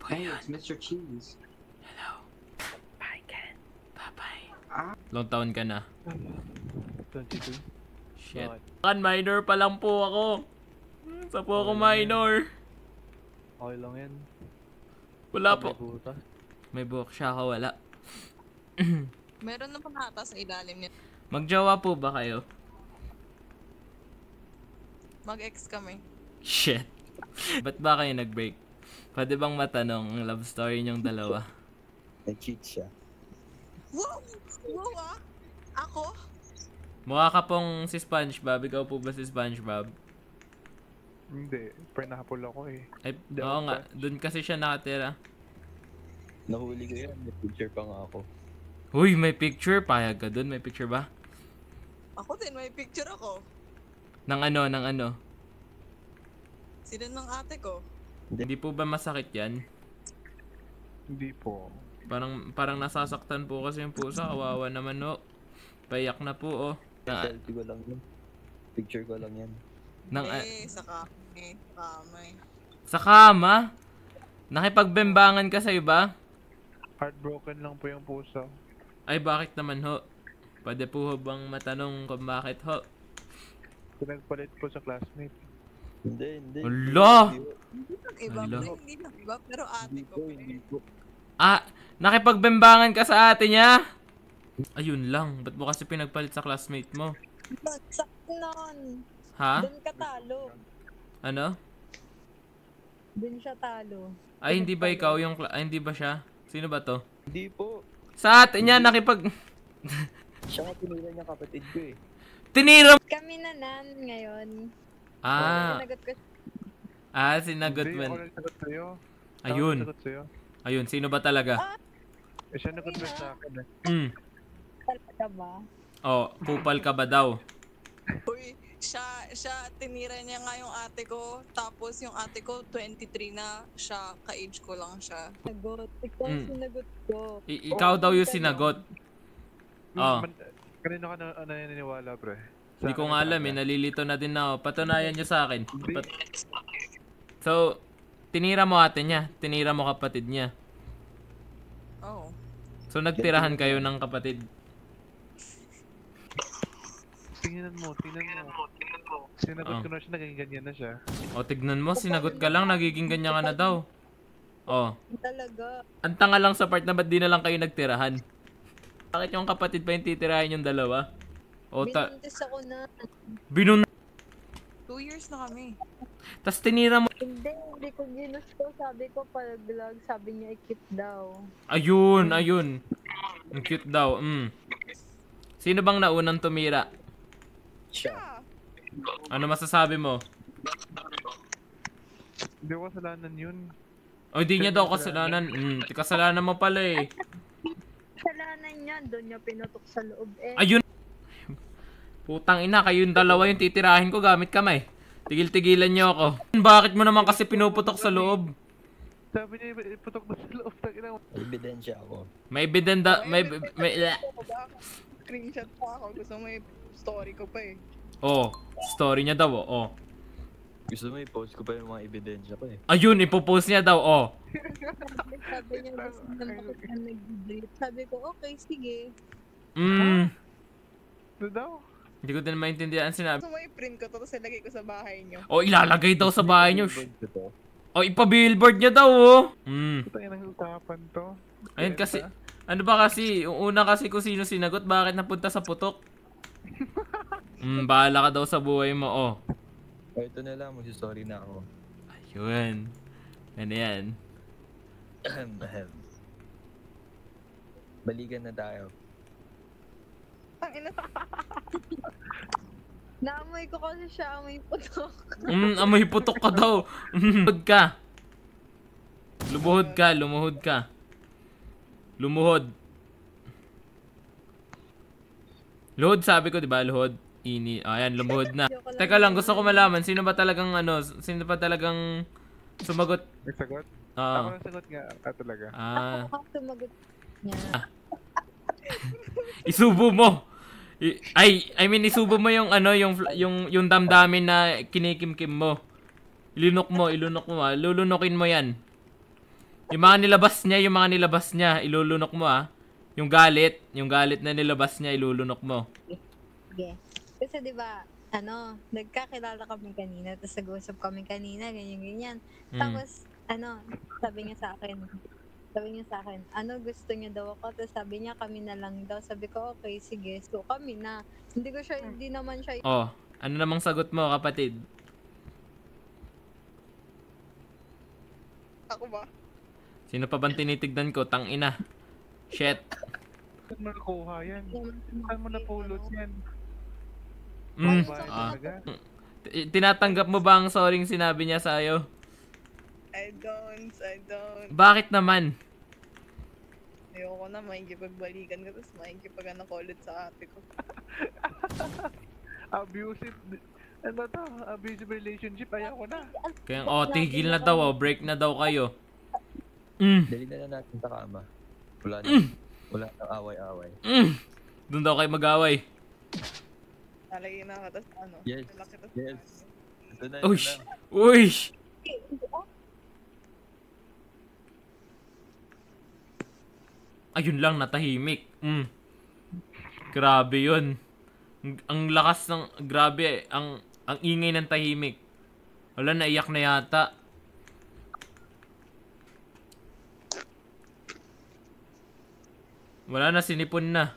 Hey, it's Mr. Cheese. Hello. Bye, Ken. Bye-bye. Ah. Taon ka na? 22. Shit. Minor pa lang po ako. Sa po ako minor. Okay lang yan. Wala po. May butas. May buhok siya ako, wala. Meron naman ata sa ilalim niya. Magjowa po ba kayo? Mag-ex kami. Shit. Ba't ba kayo nag-break? Pwede bang matanong ang love story niyong dalawa? Nag-cheat siya. Wow! Wow ah! Ako? Mukha ka pong si SpongeBob. Ikaw po ba si SpongeBob? Hindi. Pineapple ako eh. Ay, Hindi oo ako nga. Doon kasi siya nakatira. Nahuli ko yan. May picture pa nga ako. Uy, may picture. Payag ka doon. May picture ba? Ako din, may picture ako. Nang ano, nang ano? Sino ng ate ko? Hindi po ba masakit yan? Hindi po. Parang nasasaktan po kasi yung pusa. Kawawa naman, no. Payak na po, oh. Selfie ko lang yan. Picture ko lang yan. Sa kami. Sa kama? Nakipagbembangan ka sa iba? Heartbroken lang po yung puso. Ay, bakit naman, ho? Pwede po ho bang matanong kung bakit, ho? Pinagpalit po sa classmate. Hindi. Ala! Hindi lang iba, Hala. hindi lang iba, pero ate ko. Hindi po. Ah, nakipagbembangan ka sa ate niya? Ayun lang. Ba't mo kasi pinagpalit sa classmate mo? Bagsak nun. Ha? Doon ka talo. Ano? Doon siya talo. Ay, hindi ba ikaw yung... Ay, hindi ba siya? Sino ba to? Hindi po. Sa ate niya, nakipag... Siya nga tinira niya kapatid ko eh. Tinira mo! Kami na nan ngayon. Ah, Sinagot ko. sinagot Hindi, mo. ako nagsagot sa'yo. Ayun. Ako nagsagot sa'yo. Ayun, sino ba talaga? Eh, siya nag-confess sa akin eh. Talaga ba? Oh, kupal ka ba daw? Uy, siya, tinira niya nga yung ate ko. Tapos yung ate ko, 23 na siya. Ka-age ko lang siya. Sinagot. Ikaw sinagot ko. Ikaw daw yung sinagot. Oh. Kanino ka naniniwala, pre? Hindi ko nga alam eh, nalilito na din ako. Patunayan nyo sa akin. So, tinira mo ate niya, tinira mo kapatid niya. Oo. So, nagtirahan kayo ng kapatid. Tingnan mo. Sinagot ko na siya, naging ganyan na siya. O, tignan mo, sinagot ka lang, nagiging ganyan ka na daw. Oh, Talaga. ang tanga lang sa part na ba't di na lang kayo nagtirahan? Bakit yung kapatid pa yung titirahin yung dalawa? O, Binuntis ako na. binun... 2 years na kami. Tas tinira mo... Hindi ko ginusto. Sabi ko pag-vlog, sabi niya i-keep daw. Ayun. Ang cute daw. Sino bang naunang tumira? Siya. Ano masasabi mo? Hindi ko kasalanan yun. O, di niya daw kasalanan. Kasalanan mo pala eh. Kasalanan niya. Doon niya pinutok sa loob eh. Ayun! Putang ina, kayong dalawa yung titirahin ko gamit kamay. Tigil-tigilan niyo ako. Bakit mo naman kasi pinuputok sa loob? Sabi niya, iputok mo sa loob ng ina mo. Ebidensya ako. May ebidenda... May... Screenshot pa ako. Gusto mo yung story ko pa eh. Oh, story niya daw, oh. Gusto mo i-post ko pa yung mga ebidensya ko eh. Ayun, ipopost niya daw, oh. Sabi niya gusto na makita nag-date. Sabi ko, okay, sige. Ano daw? Hindi ko din maintindihan ang sinabi. Gusto mo i-print ko to, tapos ilagay ko sa bahay niyo. Oh, ilalagay daw sa bahay niyo. Billboard ko to. Oh, ipa-billboard niya daw, oh. Ito yung usapan to. Ayun kasi, ano ba kasi, yung una kasi kung sino sinagot, bakit napunta sa putok? Bahala ka daw sa buhay mo, oh. O ito na lang, magsisorry na ako. Ayun. Ano yan? Balikan na tayo. Ang ina. Naamoy ko kasi siya, amoy putok. Amoy putok ka daw. Lumuhod ka. Lumuhod ka. Lumuhod. Luhod sabi ko, di ba? Luhod. Ayan, lumuhod na. Teka lang, gusto ko malaman, sino ba talagang sumagot? Nagsagot? Oo. Ako nagsagot nga, talaga. Ako sumagot niya. Isubo mo. I mean isubo mo yung yung damdamin na kinikimkim mo. Ilunok mo, lulunukin mo 'yan. Yung mga nilabas niya, ilulunok mo ah. Yung galit na nilabas niya, ilulunok mo. Sige. Kasi di ba, nagkakilala kami kanina, tapos nag-usap kami kanina, ganyan-ganyan. Tapos, sabi niya sa akin, ano gusto niya daw ako, tapos sabi niya kami na lang daw. Sabi ko, okay, sige, so kami na. Hindi naman siya, Oh, ano namang sagot mo, kapatid? Ako ba? Sino pa bang tinitignan ko? Tangina. Shit. Saan mo nakuha yan? Saan mo napulot yan? Mm. Babae Ah. talaga. Tinatanggap mo ba ang sorry sinabi niya sa'yo? I don't. Bakit naman? Ayoko na, makikipagbalikan ko, tapos makikipag-anak ulit sa ate ko. Abusive. Ano to? Abusive relationship. Ayoko na. Kaya, tigil na daw, break na daw kayo. Dali na lang natin sa kama. Wala nang away-away. Doon daw kayo mag-away. Nalagay na ako, tapos Yes. lalaki, tapos Yes. Ito na, Uy! ito na. Uy! Ayun lang, natahimik. Grabe yun. Ang lakas ng, grabe, ang ingay ng tahimik. Wala, naiyak na yata. Wala na, sinipon na.